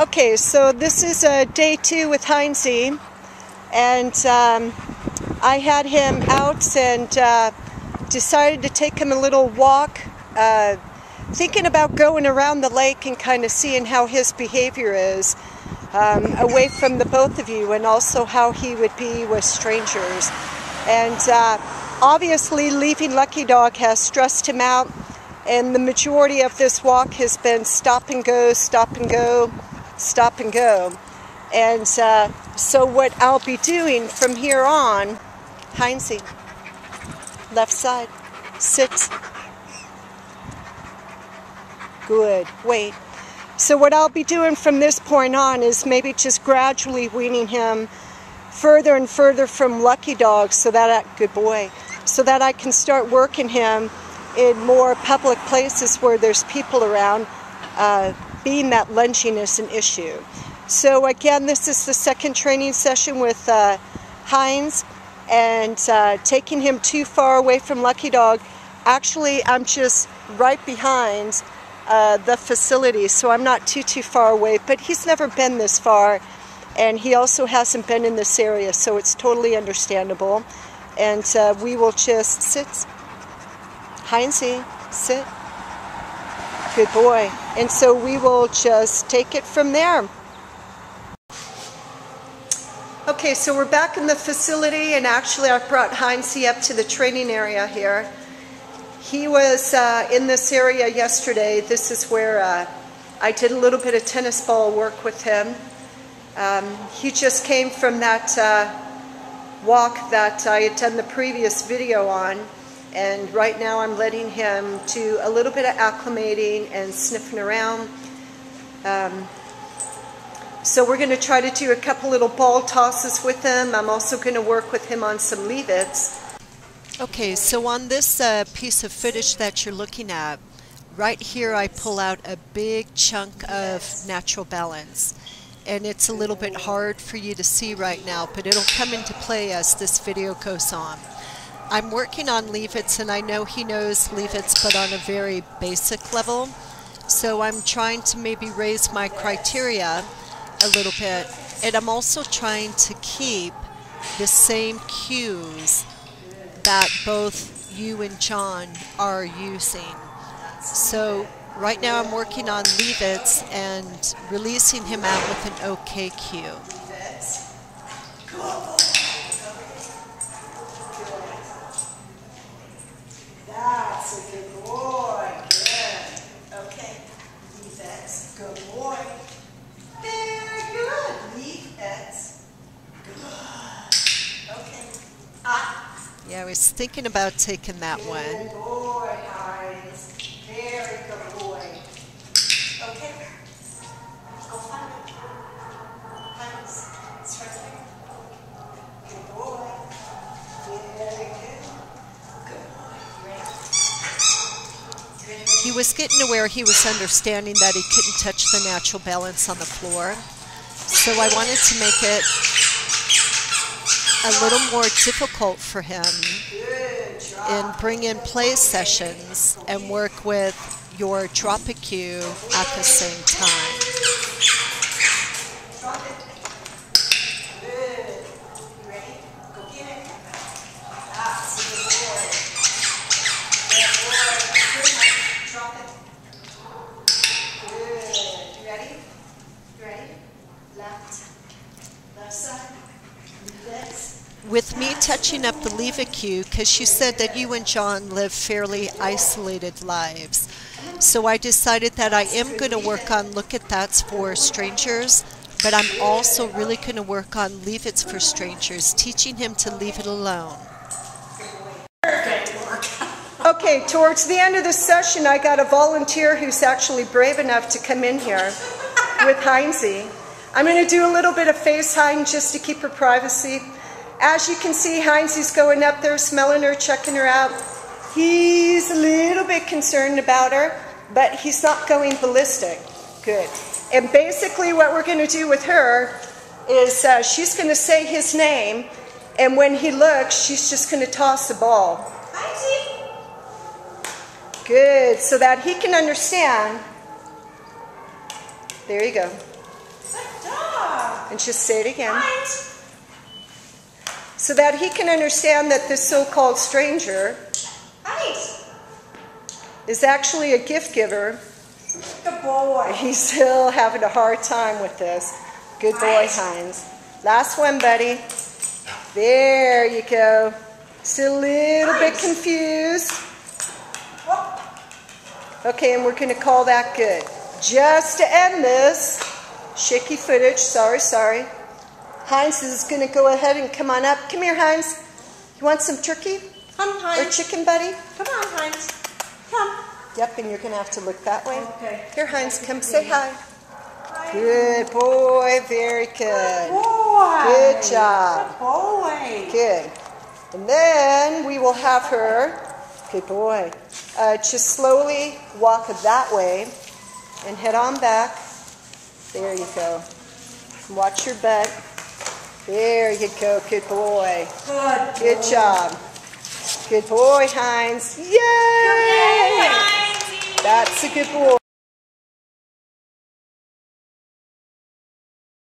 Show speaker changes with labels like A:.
A: Okay, so this is day 2 with Heinzie, and I had him out and decided to take him a little walk, thinking about going around the lake and kind of seeing how his behavior is away from the both of you, and also how he would be with strangers. And obviously leaving Lucky Dog has stressed him out, and the majority of this walk has been stop and go, stop and go, stop and go. And so what I'll be doing from here on, Heinzie, left side, sit. Good, wait. So what I'll be doing from this point on is maybe just gradually weaning him further and further from Lucky Dog, so that, good boy, so that I can start working him in more public places where there's people around, being that lunging is an issue. So again, this is the second training session with Heinz, and taking him too far away from Lucky Dog. Actually, I'm just right behind the facility, so I'm not too far away, but he's never been this far, and he also hasn't been in this area, so it's totally understandable. And we will just sit. Heinzie, sit. Good boy. And so we will just take it from there. Okay, so we're back in the facility, and actually I've brought Heinzie up to the training area here. He was in this area yesterday. This is where I did a little bit of tennis ball work with him. He just came from that walk that I had done the previous video on, and right now I'm letting him do a little bit of acclimating and sniffing around. So we're going to try to do a couple little ball tosses with him. I'm also going to work with him on some leave-its. Okay, so on this piece of footage that you're looking at, right here I pull out a big chunk of natural balance. And it's a little bit hard for you to see right now, but it'll come into play as this video goes on. I'm working on leave-its, and I know he knows leave-its, but on a very basic level. So I'm trying to maybe raise my criteria a little bit, and I'm also trying to keep the same cues that both you and John are using. So right now I'm working on leave-its and releasing him out with an OK cue. That's a good boy. Good. Okay. Leave-its. Good boy. Very good. Leave-its. Good. Okay. Yeah, I was thinking about taking that one. Good boy, Heinz. Very good boy. Okay. Go find it. Heinz. It's right there. Good boy. Very good. Good boy. Ready? He was getting to where he was understanding that he couldn't touch the natural balance on the floor. So I wanted to make it a little more difficult for him and bring in play sessions and work with your drop a cue at the same time. Drop it. Good. You ready? Go get it. That's a good boy. Good boy. Good. Drop it. Good. You ready? You ready? Left. Left side. With me touching up the leave-it cue, because you said that you and John live fairly isolated lives. So I decided that I am going to work on look-at-that's for strangers, but I'm also really going to work on leave-its for strangers, teaching him to leave it alone. Okay, towards the end of the session, I got a volunteer who's actually brave enough to come in here with Heinzie. I'm going to do a little bit of face hiding just to keep her privacy. As you can see, Heinzie's going up there, smelling her, checking her out. He's a little bit concerned about her, but he's not going ballistic. Good. And basically what we're going to do with her is she's going to say his name, and when he looks, she's just going to toss the ball. Heinzie! Good, so that he can understand. There you go. And just say it again.
B: Heinz.
A: So that he can understand that this so-called stranger
B: Heinz.
A: is actually a gift giver.
B: Good boy.
A: He's still having a hard time with this. Good boy, Heinz. Last one, buddy. There you go. Still a little bit confused. Okay, and we're going to call that good. Just to end this, shaky footage, sorry. Heinz is going to go ahead and come on up. Come here, Heinz. You want some turkey?
B: Come, Heinz.
A: Or chicken, buddy?
B: Come on, Heinz. Come.
A: Yep, and you're going to have to look that way.
B: Okay.
A: Here, Heinz, come say hi. Good boy, very good.
B: Good boy.
A: Good job.
B: Good boy.
A: Good. And then we will have her, good boy, just slowly walk that way and head on back. There you go. Watch your butt. There you go, good boy. Good job. Good boy, Heinz. Yay!
B: Yay, Heinzie.
A: That's a good boy.